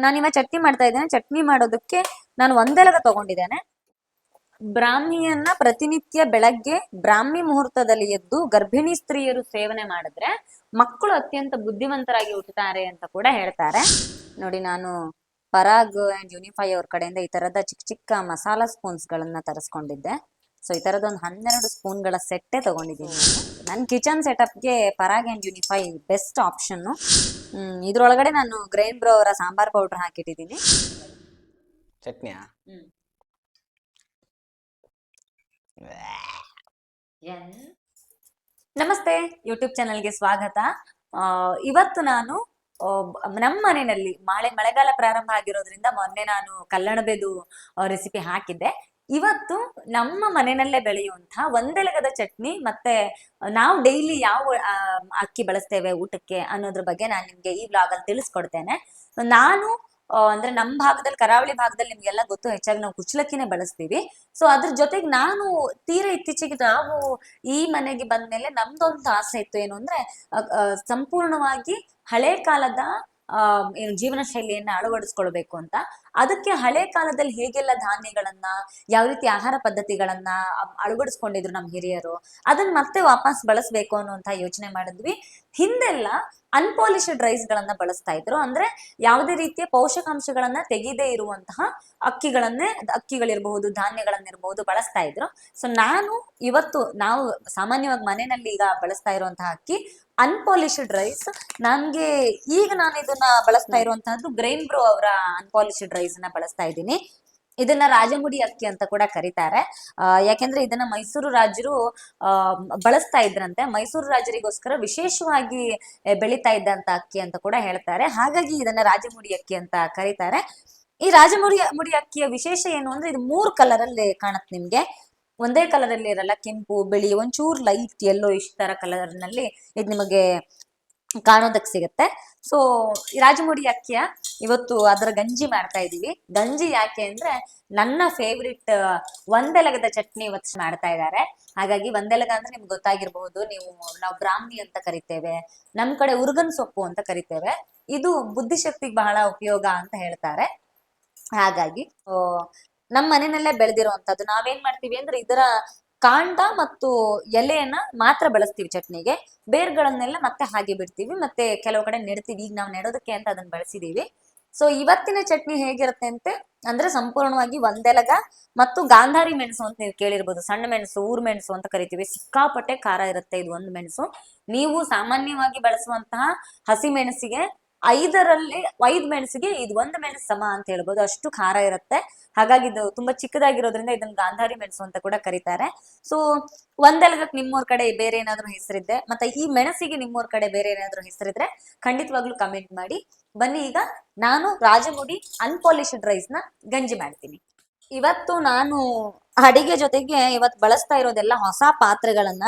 ನಾನಿವ ಚಟ್ನಿ ಮಾಡ್ತಾ ಇದ್ದೇನೆ. ಚಟ್ನಿ ಮಾಡೋದಕ್ಕೆ ನಾನು ಒಂದೆಲಗ ತಗೊಂಡಿದ್ದೇನೆ. ಬ್ರಾಹ್ಮಿಯನ್ನ ಪ್ರತಿನಿತ್ಯ ಬೆಳಗ್ಗೆ ಬ್ರಾಹ್ಮಿ ಮುಹೂರ್ತದಲ್ಲಿ ಎದ್ದು ಗರ್ಭಿಣಿ ಸ್ತ್ರೀಯರು ಸೇವನೆ ಮಾಡಿದ್ರೆ ಮಕ್ಕಳು ಅತ್ಯಂತ ಬುದ್ಧಿವಂತರಾಗಿ ಹುಟ್ಟುತ್ತಾರೆ ಅಂತ ಕೂಡ ಹೇಳ್ತಾರೆ. ನೋಡಿ, ನಾನು ಪರಾಗ್ ಅಂಡ್ ಯೂನಿಫೈ ಅವ್ರ ಕಡೆಯಿಂದ ಈ ತರದ ಚಿಕ್ಕ ಚಿಕ್ಕ ಮಸಾಲಾ ಸ್ಪೂನ್ಸ್ ಗಳನ್ನ ತರಿಸ್ಕೊಂಡಿದ್ದೆ. ಸೊ ಈ ತರದ ಒಂದು 12 ಸ್ಪೂನ್ಗಳ ಸೆಟ್ಟೇ ತಗೊಂಡಿದ್ದೀನಿ. ನನ್ನ ಕಿಚನ್ ಸೆಟಪ್ಗೆ Parag and unify best option. ಇದ್ರೊಳಗಡೆ ನಾನು ಗ್ರೈನ್ ಬ್ರೋ ಅವರ ಸಾಂಬಾರ್ ಪೌಡರ್ ಹಾಕಿಟ್ಟಿದ್ದೀನಿ. ಚಟ್ನಿಯಾ? ನಮಸ್ತೆ, ಯೂಟ್ಯೂಬ್ ಚಾನಲ್ಗೆ ಸ್ವಾಗತ. ಇವತ್ತು ನಾನು ನಮ್ಮ ಮನೆಯಲ್ಲಿ ಮಳೆಗಾಲ ಪ್ರಾರಂಭ ಆಗಿರೋದ್ರಿಂದ ಮೊನ್ನೆ ನಾನು ಕಲ್ಲಣಬೇದು ರೆಸಿಪಿ ಹಾಕಿದ್ದೆ. ಇವತ್ತು ನಮ್ಮ ಮನೆಯಲ್ಲೇ ಬೆಳೆಯುವಂತಹ ಒಂದೆಲಗದ ಚಟ್ನಿ ಮತ್ತೆ ನಾವು ಡೈಲಿ ಯಾವ ಅಕ್ಕಿ ಬಳಸ್ತೇವೆ ಊಟಕ್ಕೆ ಅನ್ನೋದ್ರ ಬಗ್ಗೆ ನಾನು ನಿಮ್ಗೆ ಈ ವ್ಲಾಗ್ ಅಲ್ಲಿ ತಿಳಿಸ್ಕೊಡ್ತೇನೆ. ನಾನು ಅಂದ್ರೆ ನಮ್ಮ ಭಾಗದಲ್ಲಿ, ಕರಾವಳಿ ಭಾಗದಲ್ಲಿ ನಿಮ್ಗೆಲ್ಲ ಗೊತ್ತು, ಹೆಚ್ಚಾಗಿ ನಾವು ಕುಚ್ಚಲಕ್ಕಿನೇ ಬಳಸ್ತೀವಿ. ಸೊ ಅದ್ರ ಜೊತೆಗೆ ನಾನು ತೀರಾ ಇತ್ತೀಚೆಗೆ ನಾವು ಈ ಮನೆಗೆ ಬಂದ್ಮೇಲೆ ನಮ್ದೊಂದು ಆಸೆ ಇತ್ತು. ಏನು ಅಂದ್ರೆ ಸಂಪೂರ್ಣವಾಗಿ ಹಳೆ ಕಾಲದ ಏನು ಜೀವನ ಶೈಲಿಯನ್ನ ಅಳವಡಿಸ್ಕೊಳ್ಬೇಕು ಅಂತ. ಅದಕ್ಕೆ ಹಳೆ ಕಾಲದಲ್ಲಿ ಹೇಗೆಲ್ಲ ಧಾನ್ಯಗಳನ್ನ, ಯಾವ ರೀತಿ ಆಹಾರ ಪದ್ಧತಿಗಳನ್ನ ಅಳವಡಿಸ್ಕೊಂಡಿದ್ರು ನಮ್ಮ ಹಿರಿಯರು, ಅದನ್ನ ಮತ್ತೆ ವಾಪಸ್ ಬಳಸ್ಬೇಕು ಅನ್ನುವಂತ ಯೋಚನೆ ಮಾಡಿದ್ವಿ. ಹಿಂದೆಲ್ಲ ಅನ್ಪಾಲಿಶ್ಡ್ ರೈಸ್ ಗಳನ್ನ ಬಳಸ್ತಾ ಇದ್ರು. ಅಂದ್ರೆ ಯಾವುದೇ ರೀತಿಯ ಪೋಷಕಾಂಶಗಳನ್ನ ತೆಗೆದೇ ಇರುವಂತಹ ಅಕ್ಕಿಗಳಿರ್ಬಹುದು, ಧಾನ್ಯಗಳನ್ನಿರ್ಬಹುದು ಬಳಸ್ತಾ ಇದ್ರು. ಸೊ ನಾವು ಸಾಮಾನ್ಯವಾಗಿ ಮನೆಯಲ್ಲಿ ಈಗ ಬಳಸ್ತಾ ಇರುವಂತಹ ಅಕ್ಕಿ ಅನ್ಪಾಲಿಶ್ಡ್ ರೈಸ್. ನಾನು ಇದನ್ನ ಬಳಸ್ತಾ ಇರುವಂತಹದ್ದು ಗ್ರೈನ್ ಬ್ರೋ ಅವರ ಅನ್ಪಾಲಿಶ್ಡ್ ರೈಸ್ ನ ಬಳಸ್ತಾ ಇದ್ದೀನಿ. ಇದನ್ನ ರಾಜಮುಡಿ ಅಕ್ಕಿ ಅಂತ ಕೂಡ ಕರೀತಾರೆ. ಯಾಕೆಂದ್ರೆ ಇದನ್ನ ಮೈಸೂರು ರಾಜರು ಬಳಸ್ತಾ ಇದ್ರಂತೆ. ಮೈಸೂರು ರಾಜರಿಗೋಸ್ಕರ ವಿಶೇಷವಾಗಿ ಬೆಳೀತಾ ಇದ್ದಂತ ಅಕ್ಕಿ ಅಂತ ಕೂಡ ಹೇಳ್ತಾರೆ. ಹಾಗಾಗಿ ಇದನ್ನ ರಾಜಮುಡಿ ಅಕ್ಕಿ ಅಂತ ಕರೀತಾರೆ. ಈ ಮುಡಿ ಅಕ್ಕಿಯ ವಿಶೇಷ ಏನು ಅಂದ್ರೆ ಇದು 3 ಕಲರ್ ಅಲ್ಲಿ ಕಾಣುತ್ತೆ ನಿಮ್ಗೆ. ಒಂದೇ ಕಲರ್ ಅಲ್ಲಿ ಇರಲ್ಲ, ಕೆಂಪು, ಬಿಳಿ, ಒಂಚೂರು ಲೈಟ್ ಯೆಲ್ಲೋ ಇಷ್ಟ ತರ ಕಲರ್ ನಲ್ಲಿ ಇದು ನಿಮಗೆ ಕಾಣೋದಕ್ಕೆ ಸಿಗುತ್ತೆ. ಸೊ ಈ ರಾಜಮುಡಿ ಅಕ್ಕಿಯ ಇವತ್ತು ಅದರ ಗಂಜಿ ಮಾಡ್ತಾ ಇದೀವಿ. ಗಂಜಿ ಯಾಕೆ ಅಂದ್ರೆ ನನ್ನ ಫೇವ್ರೆಟ್ ಒಂದೆಲಗದ ಚಟ್ನಿ ಇವತ್ತು ಮಾಡ್ತಾ ಇದ್ದಾರೆ. ಹಾಗಾಗಿ ಒಂದೆಲಗ ಅಂದ್ರೆ ನಿಮ್ಗೆ ಗೊತ್ತಾಗಿರ್ಬಹುದು, ನಾವು ಬ್ರಾಹ್ಮಿ ಅಂತ ಕರಿತೇವೆ, ನಮ್ ಕಡೆ ಉರ್ಗನ್ ಸೊಪ್ಪು ಅಂತ ಕರಿತೇವೆ. ಇದು ಬುದ್ಧಿಶಕ್ತಿಗೆ ಬಹಳ ಉಪಯೋಗ ಅಂತ ಹೇಳ್ತಾರೆ. ಹಾಗಾಗಿ ನಮ್ಮ ಮನೆಯಲ್ಲೇ ಬೆಳೆದಿರುವಂತದ್ದು. ನಾವೇನ್ ಮಾಡ್ತೀವಿ ಅಂದ್ರೆ ಇದರ ಕಾಂಡ ಮತ್ತು ಎಲೆಯನ್ನ ಮಾತ್ರ ಬಳಸ್ತೀವಿ ಚಟ್ನಿಗೆ. ಬೇರ್ಗಳನ್ನೆಲ್ಲ ಮತ್ತೆ ಹಾಗೆ ಬಿಡ್ತೀವಿ, ಮತ್ತೆ ಕೆಲವು ಕಡೆ ನೆಡ್ತೀವಿ. ಈಗ ನಾವು ನೆಡೋದಕ್ಕೆ ಅಂತ ಅದನ್ನ ಬಳಸಿದೀವಿ. ಸೊ ಇವತ್ತಿನ ಚಟ್ನಿ ಹೇಗಿರುತ್ತೆ ಅಂದ್ರೆ ಸಂಪೂರ್ಣವಾಗಿ ಒಂದೆಲಗ ಮತ್ತು ಗಾಂಧಾರಿ ಮೆಣಸು ಅಂತ ನೀವು ಕೇಳಿರ್ಬೋದು. ಸಣ್ಣ ಮೆಣಸು, ಊರ್ ಮೆಣಸು ಅಂತ ಕರಿತೀವಿ. ಸಿಕ್ಕಾಪಟ್ಟೆ ಖಾರ ಇರುತ್ತೆ ಇದು ಒಂದು ಮೆಣಸು. ನೀವು ಸಾಮಾನ್ಯವಾಗಿ ಬಳಸುವಂತಹ ಹಸಿ ಮೆಣಸಿಗೆ 5 ಮೆಣಸಿಗೆ ಇದು 1 ಮೆಣಸು ಸಮ ಅಂತ ಹೇಳ್ಬೋದು, ಅಷ್ಟು ಖಾರ ಇರುತ್ತೆ. ಹಾಗಾಗಿ ಇದು ತುಂಬಾ ಚಿಕ್ಕದಾಗಿರೋದ್ರಿಂದ ಇದನ್ನ ಗಾಂಧಾರಿ ಮೆಣಸು ಅಂತ ಕೂಡ ಕರೀತಾರೆ. ಸೊ ಒಂದೆಲಗಕ್ಕೆ ನಿಮ್ಮೂರ್ ಕಡೆ ಬೇರೆ ಏನಾದ್ರು ಹೆಸರಿದ್ದೆ, ಮತ್ತೆ ಈ ಮೆಣಸಿಗೆ ನಿಮ್ಮೂರ್ ಕಡೆ ಬೇರೆ ಏನಾದ್ರು ಹೆಸರಿದ್ರೆ ಖಂಡಿತವಾಗ್ಲೂ ಕಮೆಂಟ್ ಮಾಡಿ. ಬನ್ನಿ, ಈಗ ನಾನು ರಾಜಮುಡಿ ಅನ್ಪಾಲಿಶ್ಡ್ ರೈಸ್ ನ ಗಂಜಿ ಮಾಡ್ತೀನಿ. ಇವತ್ತು ನಾನು ಅಡಿಗೆ ಜೊತೆಗೆ ಇವತ್ತು ಬಳಸ್ತಾ ಇರೋದೆಲ್ಲ ಹೊಸ ಪಾತ್ರೆಗಳನ್ನ.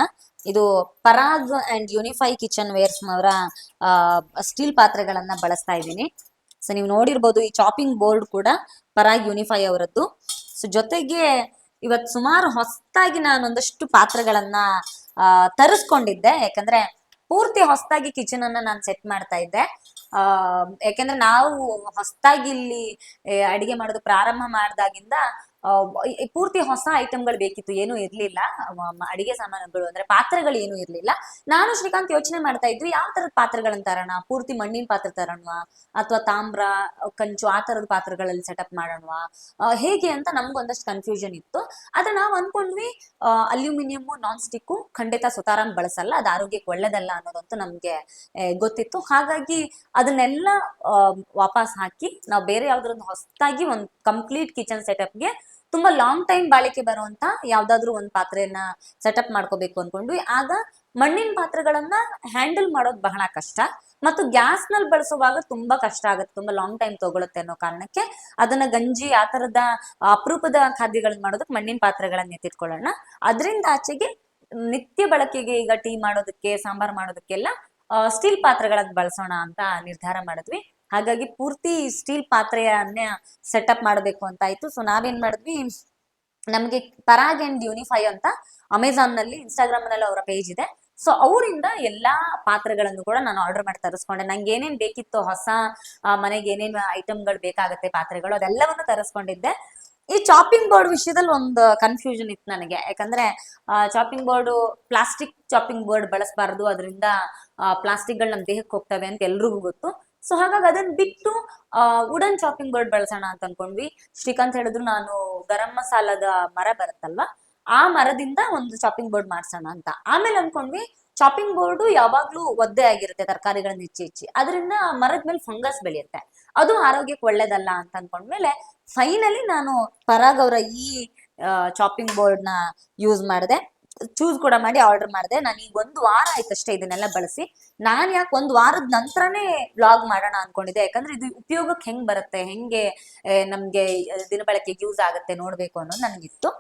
ಇದು Parag and unify kitchen wares ಅವರ ಸ್ಟೀಲ್ ಪಾತ್ರೆಗಳನ್ನ ಬಳಸ್ತಾ ಇದ್ದೀನಿ. ಸೊ ನೀವು ನೋಡಿರ್ಬೋದು, ಈ ಚಾಪಿಂಗ್ ಬೋರ್ಡ್ ಕೂಡ ಪರಾಗ್ ಯೂನಿಫೈ ಅವರದ್ದು. ಸೊ ಜೊತೆಗೆ ಇವತ್ತು ಸುಮಾರು ಹೊಸದಾಗಿ ನಾನು ಒಂದಷ್ಟು ಪಾತ್ರೆಗಳನ್ನ ತರಿಸ್ಕೊಂಡಿದ್ದೆ. ಯಾಕಂದ್ರೆ ಪೂರ್ತಿ ಹೊಸದಾಗಿ ಕಿಚನ್ ಅನ್ನ ನಾನು ಸೆಟ್ ಮಾಡ್ತಾ ಇದ್ದೆ. ಯಾಕೆಂದ್ರೆ ನಾವು ಹೊಸದಾಗಿ ಇಲ್ಲಿ ಅಡಿಗೆ ಮಾಡೋದು ಪ್ರಾರಂಭ ಮಾಡಿದಾಗಿಂದ ಪೂರ್ತಿ ಹೊಸ ಐಟಮ್ಗಳು ಬೇಕಿತ್ತು. ಏನೂ ಇರ್ಲಿಲ್ಲ, ಅಡಿಗೆ ಸಾಮಾನುಗಳು ಅಂದ್ರೆ ಪಾತ್ರೆಗಳು ಏನೂ ಇರ್ಲಿಲ್ಲ. ನಾನು ಶ್ರೀಕಾಂತ್ ಯೋಚನೆ ಮಾಡ್ತಾ ಇದ್ವಿ, ಯಾವ ತರದ ಪಾತ್ರೆಗಳನ್ನ ತರೋಣ, ಪೂರ್ತಿ ಮಣ್ಣಿನ ಪಾತ್ರೆ ತರೋಣವಾ ಅಥವಾ ತಾಮ್ರ, ಕಂಚು ಆ ತರದ ಪಾತ್ರೆಗಳಲ್ಲಿ ಸೆಟಪ್ ಮಾಡೋಣವಾ, ಹೇಗೆ ಅಂತ ನಮ್ಗೆ ಒಂದಷ್ಟು ಕನ್ಫ್ಯೂಷನ್ ಇತ್ತು. ಆದ್ರೆ ನಾವು ಅನ್ಕೊಂಡ್ವಿ ಅಲ್ಯೂಮಿನಿಯಂ, ನಾನ್ ಸ್ಟಿಕ್ಕು ಖಂಡಿತ ಸುತಾರಾಮ್ ಬಳಸಲ್ಲ, ಅದು ಆರೋಗ್ಯಕ್ಕೆ ಒಳ್ಳೇದಲ್ಲ ಅನ್ನೋದಂತೂ ನಮ್ಗೆ ಗೊತ್ತಿತ್ತು. ಹಾಗಾಗಿ ಅದನ್ನೆಲ್ಲ ವಾಪಸ್ ಹಾಕಿ ನಾವು ಬೇರೆ ಯಾವ್ದಾದ್ರು ಹೊಸದಾಗಿ ಒಂದು ಕಂಪ್ಲೀಟ್ ಕಿಚನ್ ಸೆಟಪ್ಗೆ ತುಂಬಾ ಲಾಂಗ್ ಟೈಮ್ ಬಾಳಿಕೆ ಬರುವಂತ ಯಾವ್ದಾದ್ರು ಒಂದು ಪಾತ್ರೆಯನ್ನ ಸೆಟಪ್ ಮಾಡ್ಕೋಬೇಕು ಅನ್ಕೊಂಡ್ವಿ. ಆಗ ಮಣ್ಣಿನ ಪಾತ್ರೆಗಳನ್ನ ಹ್ಯಾಂಡಲ್ ಮಾಡೋದು ಬಹಳ ಕಷ್ಟ, ಮತ್ತು ಗ್ಯಾಸ್ ನಲ್ಲಿ ಬಳಸುವಾಗ ತುಂಬಾ ಕಷ್ಟ ಆಗುತ್ತೆ, ತುಂಬಾ ಲಾಂಗ್ ಟೈಮ್ ತಗೊಳುತ್ತೆ ಅನ್ನೋ ಕಾರಣಕ್ಕೆ ಅದನ್ನ ಗಂಜಿ ಆ ತರದ ಅಪರೂಪದ ಖಾದ್ಯಗಳನ್ನ ಮಾಡೋದಕ್ಕೆ ಮಣ್ಣಿನ ಪಾತ್ರೆಗಳನ್ನ ಎತ್ತಿಟ್ಕೊಳ್ಳೋಣ. ಅದರಿಂದ ಆಚೆಗೆ ನಿತ್ಯ ಬಳಕೆಗೆ ಈಗ ಟೀ ಮಾಡೋದಕ್ಕೆ, ಸಾಂಬಾರ್ ಮಾಡೋದಕ್ಕೆಲ್ಲ ಸ್ಟೀಲ್ ಪಾತ್ರೆಗಳನ್ನ ಬಳಸೋಣ ಅಂತ ನಿರ್ಧಾರ ಮಾಡಿದ್ವಿ. ಹಾಗಾಗಿ ಪೂರ್ತಿ ಸ್ಟೀಲ್ ಪಾತ್ರೆಯನ್ನೇ ಸೆಟಪ್ ಮಾಡಬೇಕು ಅಂತ ಆಯ್ತು. ಸೊ ನಾವೇನ್ ಮಾಡಿದ್ವಿ, ನಮ್ಗೆ ಪರಾಗ್ ಅಂಡ್ ಯೂನಿಫೈ ಅಂತ ಅಮೆಝಾನ್ ನಲ್ಲಿ, ಇನ್ಸ್ಟಾಗ್ರಾಮ್ ನಲ್ಲಿ ಅವರ ಪೇಜ್ ಇದೆ. ಸೊ ಅವರಿಂದ ಎಲ್ಲಾ ಪಾತ್ರೆಗಳನ್ನು ಕೂಡ ನಾನು ಆರ್ಡರ್ ಮಾಡಿ ತರಿಸ್ಕೊಂಡೆ. ನಂಗೆ ಏನೇನ್ ಬೇಕಿತ್ತು ಹೊಸ ಮನೆಗೆ ಏನೇನು ಐಟಮ್ಗಳು ಬೇಕಾಗತ್ತೆ ಪಾತ್ರೆಗಳು ಅದೆಲ್ಲವನ್ನು ತರಿಸ್ಕೊಂಡಿದ್ದೆ. ಈ ಚಾಪಿಂಗ್ ಬೋರ್ಡ್ ವಿಷಯದಲ್ಲಿ ಒಂದು ಕನ್ಫ್ಯೂಷನ್ ಇತ್ತು ನನಗೆ. ಯಾಕಂದ್ರೆ chopping board plastic chopping board ಬಳಸಬಾರದು, ಅದರಿಂದ ಪ್ಲಾಸ್ಟಿಕ್ಗಳು ನಮ್ಮ ದೇಹಕ್ಕೆ ಹೋಗ್ತವೆ ಅಂತ ಎಲ್ರಿಗೂ ಗೊತ್ತು. ಸೊ ಹಾಗಾಗಿ ಅದನ್ನ ಬಿಟ್ಟು ವುಡನ್ ಚಾಪಿಂಗ್ ಬೋರ್ಡ್ ಬಳಸೋಣ ಅಂತ ಅನ್ಕೊಂಡ್ವಿ. ಶ್ರೀಕಾಂತ್ ಹೇಳಿದ್ರು ನಾನು ಗರಂ ಮಸಾಲದ ಮರ ಬರುತ್ತಲ್ವಾ ಆ ಮರದಿಂದ ಒಂದು ಚಾಪಿಂಗ್ ಬೋರ್ಡ್ ಮಾಡ್ಸೋಣ ಅಂತ. ಆಮೇಲೆ ಅನ್ಕೊಂಡ್ವಿ ಚಾಪಿಂಗ್ ಬೋರ್ಡ್ ಯಾವಾಗ್ಲೂ ಒದ್ದೆ ಆಗಿರುತ್ತೆ ತರಕಾರಿಗಳನ್ನ ಹೆಚ್ಚಿ ಅದರಿಂದ ಮರದ ಮೇಲೆ ಫಂಗಸ್ ಬೆಳೆಯುತ್ತೆ, ಅದು ಆರೋಗ್ಯಕ್ಕೆ ಒಳ್ಳೇದಲ್ಲ ಅಂತ ಅನ್ಕೊಂಡ್ಮೇಲೆ ಫೈನಲಿ ನಾನು ಪರಾಗ್ ಅವರ ಈ ಚಾಪಿಂಗ್ ಬೋರ್ಡ್ ನ ಯೂಸ್ ಮಾಡಿದೆ, ಚೂಸ್ ಕೂಡ ಮಾಡಿ ಆರ್ಡರ್ ಮಾಡಿದೆ. ನಾನು ಈಗ 1 ವಾರ ಆಯ್ತಷ್ಟೇ ಇದನ್ನೆಲ್ಲ ಬಳಸಿ. ನಾನ್ ಯಾಕೆ 1 ವಾರದ ನಂತರನೇ ವ್ಲಾಗ್ ಮಾಡೋಣ ಅನ್ಕೊಂಡಿದ್ದೆ, ಯಾಕಂದ್ರೆ ಇದು ಉಪಯೋಗಕ್ಕೆ ಹೆಂಗ್ ಬರುತ್ತೆ, ಹೆಂಗೆ ನಮ್ಗೆ ದಿನಬಳಕೆಗೆ ಯೂಸ್ ಆಗುತ್ತೆ ನೋಡ್ಬೇಕು ಅನ್ನೋದು ನನಗಿತ್ತು.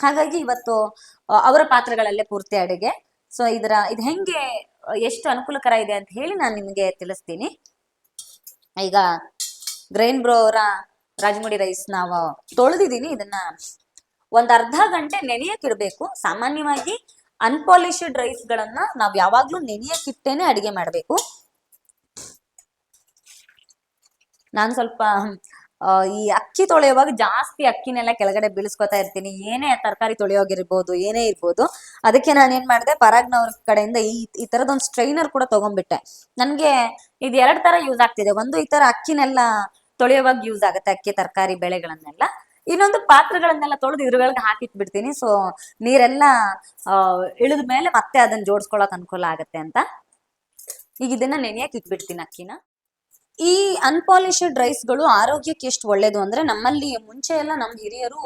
ಹಾಗಾಗಿ ಇವತ್ತು ಅವರ ಪಾತ್ರಗಳಲ್ಲೇ ಪೂರ್ತಿ ಅಡುಗೆ. ಸೊ ಇದು ಹೆಂಗೆ ಎಷ್ಟು ಅನುಕೂಲಕರ ಇದೆ ಅಂತ ಹೇಳಿ ನಾನು ನಿಮಗೆ ತಿಳಿಸ್ತೀನಿ. ಈಗ ಗ್ರೈನ್ ಬ್ರೋ ಅವರ ರಾಜಮುಡಿ ರೈಸ್ ನಾವು ತೊಳೆದಿದ್ದೀನಿ. ಇದನ್ನ ಒಂದ್ ಅರ್ಧ ಗಂಟೆ ನೆನೆಯಕ್ಕೆ ಇಡಬೇಕು. ಸಾಮಾನ್ಯವಾಗಿ ಅನ್ಪಾಲಿಶ್ಡ್ ರೈಸ್ ಗಳನ್ನ ನಾವ್ ಯಾವಾಗ್ಲೂ ನೆನೆಯಕ್ಕಿಟ್ಟೇನೆ ಅಡಿಗೆ ಮಾಡ್ಬೇಕು. ನಾನು ಸ್ವಲ್ಪ ಈ ಅಕ್ಕಿ ತೊಳೆಯುವಾಗ ಜಾಸ್ತಿ ಅಕ್ಕಿನೆಲ್ಲ ಕೆಳಗಡೆ ಬೀಳಿಸ್ಕೊತಾ ಇರ್ತೀನಿ, ಏನೇ ತರಕಾರಿ ತೊಳೆಯೋಗಿರ್ಬೋದು ಏನೇ ಇರ್ಬೋದು. ಅದಕ್ಕೆ ನಾನು ಏನ್ ಮಾಡಿದೆ, ಪರಾಗ್ನವ್ರ ಕಡೆಯಿಂದ ಈ ತರದೊಂದು ಸ್ಟ್ರೈನರ್ ಕೂಡ ತಗೊಂಡ್ಬಿಟ್ಟೆ. ನನ್ಗೆ ಇದು 2 ತರ ಯೂಸ್ ಆಗ್ತಿದೆ. ಒಂದು ಈ ತರ ಅಕ್ಕಿನೆಲ್ಲ ತೊಳೆಯುವಾಗ ಯೂಸ್ ಆಗುತ್ತೆ, ಅಕ್ಕಿ ತರಕಾರಿ ಬೆಳೆಗಳನ್ನೆಲ್ಲ. ಇನ್ನೊಂದು ಪಾತ್ರೆಗಳನ್ನೆಲ್ಲ ತೊಳೆದು ಇದ್ರೊಳಗೆ ಹಾಕಿಟ್ಬಿಡ್ತೀನಿ. ಸೊ ನೀರೆಲ್ಲ ಇಳಿದ ಮೇಲೆ ಮತ್ತೆ ಅದನ್ನ ಜೋಡಿಸ್ಕೊಳಕ್ ಅನುಕೂಲ ಆಗತ್ತೆ ಅಂತ. ಈಗ ಇದನ್ನ ನೆನೆಯಕ್ಕೆ ಇಟ್ಬಿಡ್ತೀನಿ ಅಕ್ಕಿನ. ಈ ಅನ್ಪಾಲಿಶ್ಡ್ ರೈಸ್ಗಳು ಆರೋಗ್ಯಕ್ಕೆ ಎಷ್ಟು ಒಳ್ಳೇದು ಅಂದ್ರೆ, ನಮ್ಮಲ್ಲಿ ಮುಂಚೆ ಎಲ್ಲ ನಮ್ಮ ಹಿರಿಯರು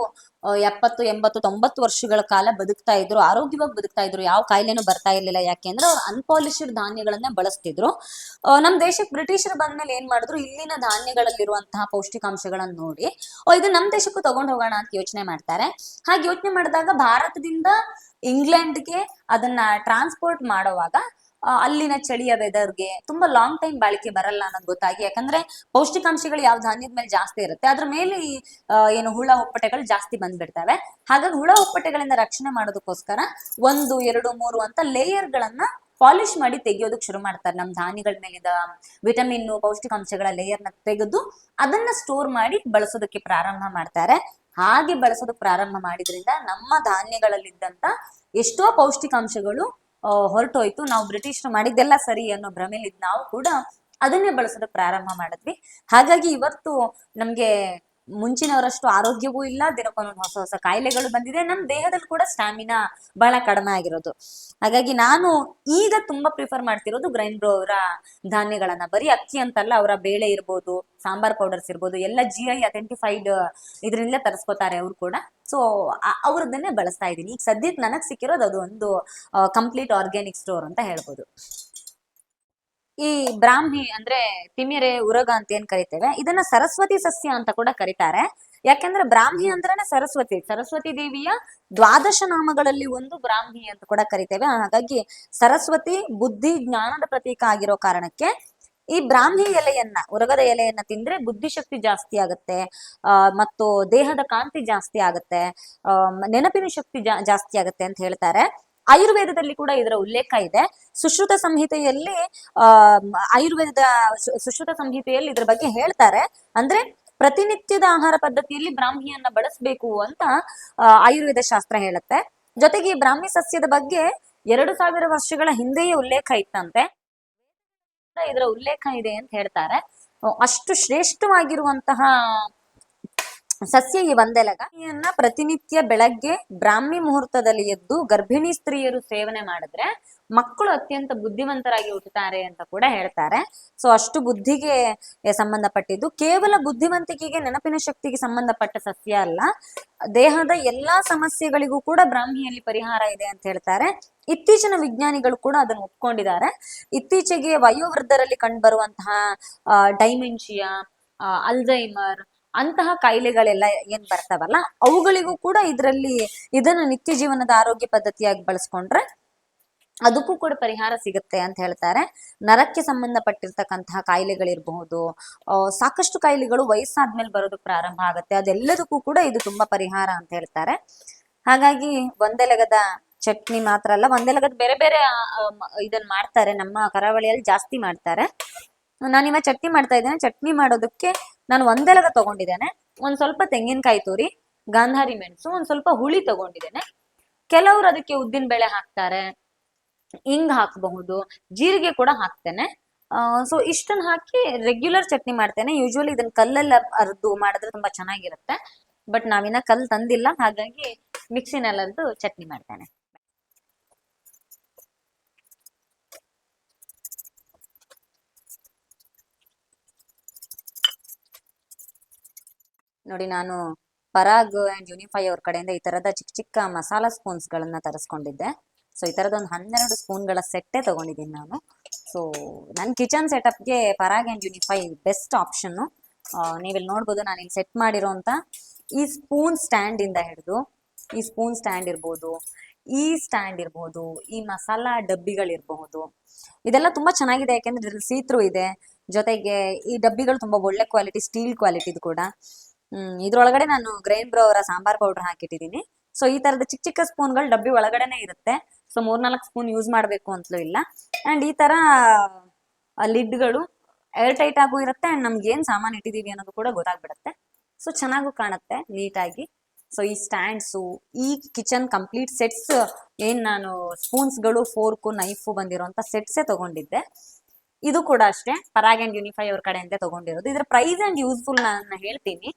70, 80, 90 ವರ್ಷಗಳ ಕಾಲ ಬದುಕ್ತಾ ಇದ್ರು, ಆರೋಗ್ಯವಾಗಿ ಬದುಕ್ತಾ ಇದ್ರು, ಯಾವ ಕಾಯಿಲೆನೂ ಬರ್ತಾ ಇರ್ಲಿಲ್ಲ. ಯಾಕೆಂದ್ರೆ ಅವ್ರು ಅನ್ಪಾಲಿಶ್ಡ್ ಧಾನ್ಯಗಳನ್ನ ಬಳಸ್ತಿದ್ರು. ನಮ್ ದೇಶಕ್ಕೆ ಬ್ರಿಟಿಷರು ಬಂದ್ಮೇಲೆ ಏನ್ ಮಾಡಿದ್ರು, ಇಲ್ಲಿನ ಧಾನ್ಯಗಳಲ್ಲಿರುವಂತಹ ಪೌಷ್ಟಿಕಾಂಶಗಳನ್ನ ನೋಡಿ ಇದು ನಮ್ ದೇಶಕ್ಕೂ ತಗೊಂಡ್ ಹೋಗೋಣ ಅಂತ ಯೋಚನೆ ಮಾಡ್ತಾರೆ. ಹಾಗೆ ಯೋಚನೆ ಮಾಡಿದಾಗ ಭಾರತದಿಂದ ಇಂಗ್ಲೆಂಡ್ಗೆ ಅದನ್ನ ಟ್ರಾನ್ಸ್ಪೋರ್ಟ್ ಮಾಡುವಾಗ ಅಲ್ಲಿನ ಚಳಿಯ ವೆದರ್ಗೆ ತುಂಬಾ ಲಾಂಗ್ ಟೈಮ್ ಬಾಳಿಕೆ ಬರಲ್ಲ ಅನ್ನೋದು ಗೊತ್ತಾಗಿ, ಯಾಕಂದ್ರೆ ಪೌಷ್ಟಿಕಾಂಶಗಳು ಯಾವ ಧಾನ್ಯದ ಮೇಲೆ ಜಾಸ್ತಿ ಇರುತ್ತೆ ಅದ್ರ ಮೇಲೆ ಏನು ಹುಳ ಹುಪ್ಪಟೆಗಳು ಜಾಸ್ತಿ ಬಂದ್ಬಿಡ್ತವೆ. ಹಾಗಾಗಿ ಹುಳ ಹುಪ್ಪಟೆಗಳಿಂದ ರಕ್ಷಣೆ ಮಾಡೋದಕ್ಕೋಸ್ಕರ 1, 2, 3 ಅಂತ ಲೇಯರ್ ಗಳನ್ನ ಪಾಲಿಶ್ ಮಾಡಿ ತೆಗಿಯೋದಕ್ಕೆ ಶುರು ಮಾಡ್ತಾರೆ. ನಮ್ಮ ಧಾನ್ಯಗಳ ಮೇಲಿದ ವಿಟಮಿನ್ ಪೌಷ್ಟಿಕಾಂಶಗಳ ಲೇಯರ್ನ ತೆಗೆದು ಅದನ್ನ ಸ್ಟೋರ್ ಮಾಡಿ ಬಳಸೋದಕ್ಕೆ ಪ್ರಾರಂಭ ಮಾಡ್ತಾರೆ. ಹಾಗೆ ಬಳಸೋದಕ್ಕೆ ಪ್ರಾರಂಭ ಮಾಡಿದ್ರಿಂದ ನಮ್ಮ ಧಾನ್ಯಗಳಲ್ಲಿದ್ದಂತ ಎಷ್ಟೋ ಪೌಷ್ಟಿಕಾಂಶಗಳು ಹೊರಟೋಯ್ತು. ನಾವು ಬ್ರಿಟಿಷರು ಮಾಡಿದ್ದೆಲ್ಲ ಸರಿ ಅನ್ನೋ ಭ್ರಮೆಲಿ ನಾವು ಕೂಡ ಅದನ್ನೇ ಬಳಸೋದಕ್ಕೆ ಪ್ರಾರಂಭ ಮಾಡಿದ್ವಿ. ಹಾಗಾಗಿ ಇವತ್ತು ನಮ್ಗೆ ಮುಂಚಿನವರಷ್ಟು ಆರೋಗ್ಯವೂ ಇಲ್ಲ, ದಿನಕ್ಕೊಂದೊಂದು ಹೊಸ ಹೊಸ ಕಾಯಿಲೆಗಳು ಬಂದಿದೆ, ನಮ್ಮ ದೇಹದಲ್ಲಿ ಕೂಡ ಸ್ಟಾಮಿನಾ ಬಹಳ ಕಡಿಮೆ ಆಗಿರೋದು. ಹಾಗಾಗಿ ನಾನು ಈಗ ತುಂಬಾ ಪ್ರಿಫರ್ ಮಾಡ್ತಿರೋದು ಗ್ರೈನ್ ಬ್ರೋ ಅವರ ಧಾನ್ಯಗಳನ್ನ. ಬರೀ ಅಕ್ಕಿ ಅಂತಲ್ಲ, ಅವರ ಬೇಳೆ ಇರ್ಬೋದು, ಸಾಂಬಾರ್ ಪೌಡರ್ಸ್ ಇರ್ಬೋದು, ಎಲ್ಲ GI ಅಥೆಂಟಿಫೈಡ್ ಇದರಿಂದಲೇ ತರಿಸ್ಕೋತಾರೆ ಅವ್ರು ಕೂಡ. ಸೊ ಅವ್ರದ್ದನ್ನೇ ಬಳಸ್ತಾ ಇದ್ದೀನಿ. ಈಗ ಸದ್ಯಕ್ಕೆ ನನಗ್ ಸಿಕ್ಕಿರೋದು ಅದು ಒಂದು ಕಂಪ್ಲೀಟ್ ಆರ್ಗ್ಯಾನಿಕ್ ಸ್ಟೋರ್ ಅಂತ ಹೇಳ್ಬೋದು. ಈ ಬ್ರಾಹ್ಮಿ ಅಂದ್ರೆ ತಿಮಿರೆ, ಉರಗ ಅಂತ ಏನ್ ಕರಿತೇವೆ, ಇದನ್ನ ಸರಸ್ವತಿ ಸಸ್ಯ ಅಂತ ಕೂಡ ಕರೀತಾರೆ. ಯಾಕೆಂದ್ರೆ ಬ್ರಾಹ್ಮಿ ಅಂದ್ರೇನೆ ಸರಸ್ವತಿ ದೇವಿಯ 12 ನಾಮಗಳಲ್ಲಿ ಒಂದು ಬ್ರಾಹ್ಮಿ ಅಂತ ಕೂಡ ಕರಿತೇವೆ. ಹಾಗಾಗಿ ಸರಸ್ವತಿ ಬುದ್ಧಿ ಜ್ಞಾನದ ಪ್ರತೀಕ ಆಗಿರೋ ಕಾರಣಕ್ಕೆ ಈ ಬ್ರಾಹ್ಮಿ ಎಲೆಯನ್ನ, ಉರಗದ ಎಲೆಯನ್ನ ತಿಂದ್ರೆ ಬುದ್ಧಿಶಕ್ತಿ ಜಾಸ್ತಿ ಆಗತ್ತೆ, ಮತ್ತು ದೇಹದ ಕಾಂತಿ ಜಾಸ್ತಿ ಆಗತ್ತೆ, ನೆನಪಿನ ಶಕ್ತಿ ಜಾಸ್ತಿ ಆಗತ್ತೆ ಅಂತ ಹೇಳ್ತಾರೆ. ಆಯುರ್ವೇದದಲ್ಲಿ ಕೂಡ ಇದರ ಉಲ್ಲೇಖ ಇದೆ. ಸುಶ್ರುತ ಸಂಹಿತೆಯಲ್ಲಿ ಆಯುರ್ವೇದದ ಸುಶ್ರುತ ಸಂಹಿತೆಯಲ್ಲಿ ಇದ್ರ ಬಗ್ಗೆ ಹೇಳ್ತಾರೆ. ಅಂದ್ರೆ ಪ್ರತಿನಿತ್ಯದ ಆಹಾರ ಪದ್ಧತಿಯಲ್ಲಿ ಬ್ರಾಹ್ಮಿಯನ್ನ ಬಳಸಬೇಕು ಅಂತ ಆಯುರ್ವೇದ ಶಾಸ್ತ್ರ ಹೇಳುತ್ತೆ. ಜೊತೆಗೆ ಈ ಬ್ರಾಹ್ಮಿ ಸಸ್ಯದ ಬಗ್ಗೆ 2000 ವರ್ಷಗಳ ಹಿಂದೆಯೇ ಉಲ್ಲೇಖ ಇತ್ತಂತೆ, ಇದರ ಉಲ್ಲೇಖ ಇದೆ ಅಂತ ಹೇಳ್ತಾರೆ. ಅಷ್ಟು ಶ್ರೇಷ್ಠವಾಗಿರುವಂತಹ ಸಸ್ಯ ಈ ಒಂದೆಲಗನ್ನ ಪ್ರತಿನಿತ್ಯ ಬೆಳಗ್ಗೆ ಬ್ರಾಹ್ಮಿ ಮುಹೂರ್ತದಲ್ಲಿ ಎದ್ದು ಗರ್ಭಿಣಿ ಸ್ತ್ರೀಯರು ಸೇವನೆ ಮಾಡಿದ್ರೆ ಮಕ್ಕಳು ಅತ್ಯಂತ ಬುದ್ಧಿವಂತರಾಗಿ ಹುಟ್ಟುತ್ತಾರೆ ಅಂತ ಕೂಡ ಹೇಳ್ತಾರೆ. ಸೊ ಅಷ್ಟು ಬುದ್ಧಿಗೆ ಸಂಬಂಧಪಟ್ಟಿದ್ದು, ಕೇವಲ ಬುದ್ಧಿವಂತಿಕೆಗೆ ನೆನಪಿನ ಶಕ್ತಿಗೆ ಸಂಬಂಧಪಟ್ಟ ಸಸ್ಯ ಅಲ್ಲ, ದೇಹದ ಎಲ್ಲಾ ಸಮಸ್ಯೆಗಳಿಗೂ ಕೂಡ ಬ್ರಾಹ್ಮಿಯಲ್ಲಿ ಪರಿಹಾರ ಇದೆ ಅಂತ ಹೇಳ್ತಾರೆ. ಇತ್ತೀಚಿನ ವಿಜ್ಞಾನಿಗಳು ಕೂಡ ಅದನ್ನು ಒಪ್ಕೊಂಡಿದ್ದಾರೆ. ಇತ್ತೀಚೆಗೆ ವಯೋವೃದ್ಧರಲ್ಲಿ ಕಂಡುಬರುವಂತಹ ಡೈಮೆನ್ಷಿಯಾ, ಅಲ್ಝೈಮರ್ ಅಂತಹ ಕಾಯಿಲೆಗಳೆಲ್ಲ ಏನ್ ಬರ್ತಾವಲ್ಲ ಅವುಗಳಿಗೂ ಕೂಡ ಇದನ್ನ ನಿತ್ಯ ಜೀವನದ ಆರೋಗ್ಯ ಪದ್ಧತಿಯಾಗಿ ಬಳಸ್ಕೊಂಡ್ರೆ ಅದಕ್ಕೂ ಕೂಡ ಪರಿಹಾರ ಸಿಗುತ್ತೆ ಅಂತ ಹೇಳ್ತಾರೆ. ನರಕ್ಕೆ ಸಂಬಂಧಪಟ್ಟಿರ್ತಕ್ಕಂತಹ ಕಾಯಿಲೆಗಳಿರಬಹುದು, ಸಾಕಷ್ಟು ಕಾಯಿಲೆಗಳು ವಯಸ್ಸಾದ್ಮೇಲೆ ಬರೋದಕ್ಕೆ ಪ್ರಾರಂಭ ಆಗುತ್ತೆ, ಅದೆಲ್ಲದಕ್ಕೂ ಕೂಡ ಇದು ತುಂಬಾ ಪರಿಹಾರ ಅಂತ ಹೇಳ್ತಾರೆ. ಹಾಗಾಗಿ ಒಂದೆಲಗದ ಚಟ್ನಿ ಮಾತ್ರ ಅಲ್ಲ, ಒಂದೇ ಲಗತ್ ಬೇರೆ ಬೇರೆ ಇದನ್ನ ಮಾಡ್ತಾರೆ. ನಮ್ಮ ಕರಾವಳಿಯಲ್ಲಿ ಜಾಸ್ತಿ ಮಾಡ್ತಾರೆ. ನಾನಿವ ಚಟ್ನಿ ಮಾಡ್ತಾ ಇದ್ದೇನೆ. ಚಟ್ನಿ ಮಾಡೋದಕ್ಕೆ ನಾನು ಒಂದೇ ಲಗ ತಗೊಂಡಿದ್ದೇನೆ. ಒಂದ್ ಸ್ವಲ್ಪ ತೆಂಗಿನಕಾಯಿ ತುರಿ, ಗಾಂಧಾರಿ ಮೆಣಸು, ಒಂದ್ ಸ್ವಲ್ಪ ಹುಳಿ ತಗೊಂಡಿದ್ದೇನೆ. ಕೆಲವರು ಅದಕ್ಕೆ ಉದ್ದಿನ ಬೇಳೆ ಹಾಕ್ತಾರೆ, ಹಿಂಗ್ ಹಾಕಬಹುದು, ಜೀರಿಗೆ ಕೂಡ ಹಾಕ್ತೇನೆ. ಸೊ ಇಷ್ಟನ್ನ ಹಾಕಿ ರೆಗ್ಯುಲರ್ ಚಟ್ನಿ ಮಾಡ್ತೇನೆ. ಯೂಶುವಲಿ ಇದನ್ನ ಕಲ್ಲೆಲ್ಲ ಅರ್ದು ಮಾಡಿದ್ರೆ ತುಂಬಾ ಚೆನ್ನಾಗಿರುತ್ತೆ. ಬಟ್ ನಾವಿನ್ನ ಕಲ್ ತಂದಿಲ್ಲ, ಹಾಗಾಗಿ ಮಿಕ್ಸಿನಲ್ಲದ್ದು ಚಟ್ನಿ ಮಾಡ್ತೇನೆ. ನೋಡಿ, ನಾನು ಪರಾಗ್ ಅಂಡ್ ಯೂನಿಫೈ ಅವ್ರ ಕಡೆಯಿಂದ ಈ ತರದ ಚಿಕ್ಕ ಚಿಕ್ಕ ಮಸಾಲಾ ಸ್ಪೂನ್ಸ್ ಗಳನ್ನ ತರಿಸ್ಕೊಂಡಿದ್ದೆ. ಸೊ ಈ ತರದ ಒಂದು 12 ಸ್ಪೂನ್ಗಳ ಸೆಟ್ಟೇ ತಗೊಂಡಿದ್ದೀನಿ ನಾನು. ಸೊ ನನ್ನ ಕಿಚನ್ ಸೆಟಪ್ಗೆ Parag and unify best option. ನೀವಿಲ್ಲಿ ನೋಡ್ಬೋದು, ನಾನು ಇಲ್ಲಿ ಸೆಟ್ ಮಾಡಿರೋಂಥ ಈ ಸ್ಪೂನ್ ಸ್ಟ್ಯಾಂಡ್ ಇಂದ ಹಿಡಿದು ಈ ಸ್ಪೂನ್ ಸ್ಟ್ಯಾಂಡ್ ಇರ್ಬೋದು, ಈ ಸ್ಟ್ಯಾಂಡ್ ಇರ್ಬೋದು, ಈ ಮಸಾಲಾ ಡಬ್ಬಿಗಳಿರಬಹುದು, ಇದೆಲ್ಲ ತುಂಬಾ ಚೆನ್ನಾಗಿದೆ. ಯಾಕೆಂದ್ರೆ ಇದ್ರಲ್ಲಿ ಸೀತ್ರು ಇದೆ, ಜೊತೆಗೆ ಈ ಡಬ್ಬಿಗಳು ತುಂಬಾ ಒಳ್ಳೆ ಕ್ವಾಲಿಟಿ, ಸ್ಟೀಲ್ ಕ್ವಾಲಿಟಿದು ಕೂಡ. ಇದ್ರೊಳಗಡೆ ನಾನು ಗ್ರೈನ್ ಬ್ರೋ ಅವರ ಸಾಂಬಾರ್ ಪೌಡರ್ ಹಾಕಿಟ್ಟಿದ್ದೀನಿ. ಸೊ ಈ ತರದ ಚಿಕ್ಕ ಚಿಕ್ಕ ಸ್ಪೂನ್ಗಳು ಡಬ್ಬಿ ಒಳಗಡೆನೆ ಇರುತ್ತೆ. ಸೊ 3-4 ಸ್ಪೂನ್ ಯೂಸ್ ಮಾಡಬೇಕು ಅಂತಲೂ ಇಲ್ಲ. ಅಂಡ್ ಈ ತರ ಲಿಡ್ಗಳು ಏರ್ ಟೈಟ್ ಆಗು ಇರುತ್ತೆ. ಅಂಡ್ ನಮ್ಗೆ ಏನ್ ಸಾಮಾನು ಇಟ್ಟಿದೀವಿ ಅನ್ನೋದು ಕೂಡ ಗೊತ್ತಾಗ್ಬಿಡುತ್ತೆ. ಸೊ ಚೆನ್ನಾಗೂ ಕಾಣುತ್ತೆ ನೀಟಾಗಿ. ಸೊ ಈ ಸ್ಟ್ಯಾಂಡ್ಸು, ಈ ಕಿಚನ್ ಕಂಪ್ಲೀಟ್ ಸೆಟ್ಸ್ ಏನ್ ನಾನು ಸ್ಪೂನ್ಸ್ಗಳು, ಫೋರ್ಕು, ನೈಫು ಬಂದಿರೋಂಥ ಸೆಟ್ಸೇ ತಗೊಂಡಿದ್ದೆ. ಇದು ಕೂಡ ಅಷ್ಟೇ ಪರಾಗ್ ಅಂಡ್ ಯೂನಿಫೈ ಅವ್ರ ಕಡೆಯಿಂದ ತಗೊಂಡಿರೋದು. ಇದರ ಪ್ರೈಸ್ ಅಂಡ್ ಯೂಸ್ಫುಲ್ ನಾನು ಹೇಳ್ತೀನಿ.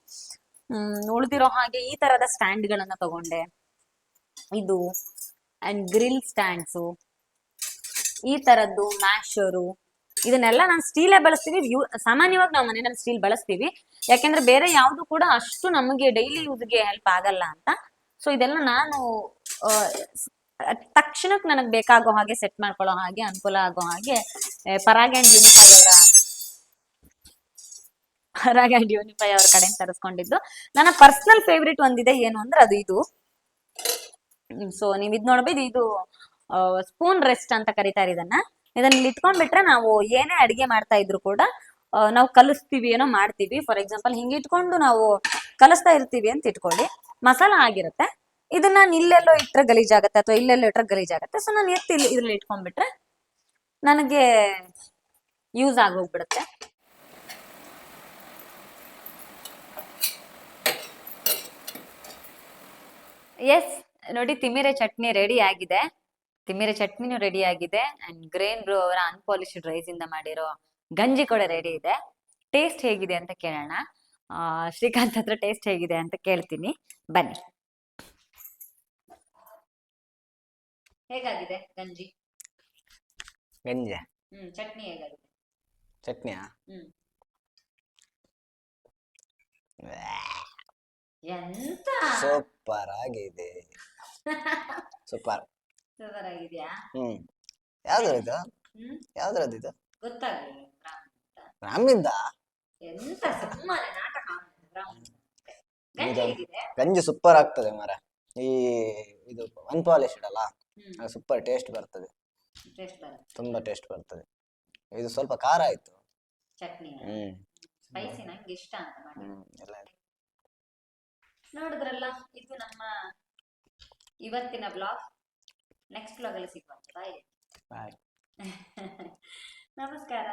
ಉಳಿದಿರೋ ಹಾಗೆ ಈ ತರದ ಸ್ಟ್ಯಾಂಡ್ ಗಳನ್ನ ತಗೊಂಡೆ. ಇದು ಅಂಡ್ ಗ್ರಿಲ್ ಸ್ಟ್ಯಾಂಡ್ಸು, ಈ ತರದ್ದು ಮ್ಯಾಶರು, ಇದನ್ನೆಲ್ಲ ನಾನು ಸ್ಟೀಲೇ ಬಳಸ್ತೀವಿ. ಸಾಮಾನ್ಯವಾಗಿ ನಾವು ಮನೆಯಲ್ಲಿ ಸ್ಟೀಲ್ ಬಳಸ್ತೀವಿ, ಯಾಕೆಂದ್ರೆ ಬೇರೆ ಯಾವ್ದು ಕೂಡ ಅಷ್ಟು ನಮಗೆ ಡೈಲಿ ಯೂಸ್ಗೆ ಹೆಲ್ಪ್ ಆಗಲ್ಲ ಅಂತ. ಸೊ ಇದೆಲ್ಲ ನಾನು ತಕ್ಷಣಕ್ಕೆ ನನಗೆ ಬೇಕಾಗೋ ಹಾಗೆ ಸೆಟ್ ಮಾಡ್ಕೊಳ್ಳೋ ಹಾಗೆ ಅನುಕೂಲ ಆಗೋ ಹಾಗೆ ಪರಾಗ್ ಅಂಡ್ ಯೂನಿಫೈ ಅವ್ರ ಕಡೆಯಿಂದ ತರಿಸ್ಕೊಂಡಿದ್ದು. ನನ್ನ ಪರ್ಸನಲ್ ಫೇವ್ರೇಟ್ ಒಂದಿದೆ, ಏನು ಅಂದ್ರೆ ಅದು ಇದು. ಸೊ ನೀವ್ ಇದ್ ನೋಡ್ಬೋದು, ಇದು ಸ್ಪೂನ್ ರೆಸ್ಟ್ ಅಂತ ಕರೀತಾರೆ ಇದನ್ನ. ಇದನ್ನ ಇಟ್ಕೊಂಡ್ಬಿಟ್ರೆ ನಾವು ಏನೇ ಅಡಿಗೆ ಮಾಡ್ತಾ ಇದ್ರು ಕೂಡ ನಾವು ಕಲಿಸ್ತೀವಿ ಏನೋ ಮಾಡ್ತೀವಿ. ಫಾರ್ ಎಕ್ಸಾಂಪಲ್ ಹಿಂಗೆ ಇಟ್ಕೊಂಡು ನಾವು ಕಲಿಸ್ತಾ ಇರ್ತೀವಿ ಅಂತ ಇಟ್ಕೊಳ್ಳಿ, ಮಸಾಲ ಆಗಿರುತ್ತೆ. ಇದನ್ನ ನಾನು ಇಲ್ಲೆಲ್ಲೋ ಇಟ್ರೆ ಗಲೀಜಾಗತ್ತೆ ಅಥವಾ ಇಲ್ಲೆಲ್ಲೋ ಇಟ್ರೆ ಗಲೀಜಾಗತ್ತೆ. ಸೊ ನಾನು ಎತ್ತಿ ಇದ್ರಲ್ಲಿ ಇಟ್ಕೊಂಡ್ಬಿಟ್ರೆ ನನಗೆ ಯೂಸ್ ಆಗೋಗ್ಬಿಡುತ್ತೆ. ಎಸ್, ನೋಡಿ, ತಿಮಿರೆ ಚಟ್ನಿ ರೆಡಿ ಆಗಿದೆ. ತಿಮಿರೆ ಚಟ್ನಿನೂ ರೆಡಿ ಆಗಿದೆ. ಅಂಡ್ ಗ್ರೇನ್ ಬ್ರೋ ಅವರ ಅನ್ಪಾಲಿಶ್ಡ್ ರೈಸ್ ಇಂದ ಮಾಡಿರೋ ಗಂಜಿ ಕೂಡ ರೆಡಿ ಇದೆ. ಟೇಸ್ಟ್ ಹೇಗಿದೆ ಅಂತ ಕೇಳೋಣ. ಶ್ರೀಕಾಂತ್ ಹತ್ರ ಟೇಸ್ಟ್ ಹೇಗಿದೆ ಅಂತ ಕೇಳ್ತೀನಿ, ಬನ್ನಿ. ಹೇಗಾಗಿದೆ ಗಂಜಿ? ಗಂಜಿ ಚಟ್ನಿ ಹೇಗಾಗಿದೆ? ಚಟ್ನಿಯಾ? ಎಂತ ಸೂಪರ್ ಆಗಿದೆ. ಸೂಪರ್ ಸೂಪರ್ ಆಗಿದ್ಯಾ? ಯಾವ್ದ್ರದ್ದು? ಯಾವ್ದ್ರದ್ದು ಇದು? ಗೊತ್ತಾಗ್ಲಿಲ್ಲ. ರಾಮಿಂದ? ಎಂತ ಸುಮ್ಮನೆ ನಾಟಕ. ಗಂಜಿ ಹೇಗಿದೆ? ಗಂಜಿ ಸೂಪರ್ ಆಗ್ತದೆ ಮರ. ಈ ಇದು ಅನ್ಪಾಲಿಶ್ಡ್ ಅಲ್ಲ, ಸೂಪರ್ ಟೇಸ್ಟ್ ಬರ್ತದೆ. ತುಂಬಾ ಟೇಸ್ಟ್ ಬರ್ತದೆ. ಇದು ಸ್ವಲ್ಪ ಖಾರ ಆಯ್ತು ಚಟ್ನಿ. ಸ್ಪೈಸಿ ನಂಗೆ ಇಷ್ಟ ಅಂತ ಮಾಡಿ. ನೋಡಿದ್ರಲ್ಲ, ಇದು ನಮ್ಮ ಇವತ್ತಿನ ಬ್ಲಾಗ್. ನೆಕ್ಸ್ಟ್ ಬ್ಲಾಗ್ ಅಲ್ಲಿ ಸಿಗುವಂತ. ಬಾಯ್. ಬಾಯ್. ನಮಸ್ಕಾರ.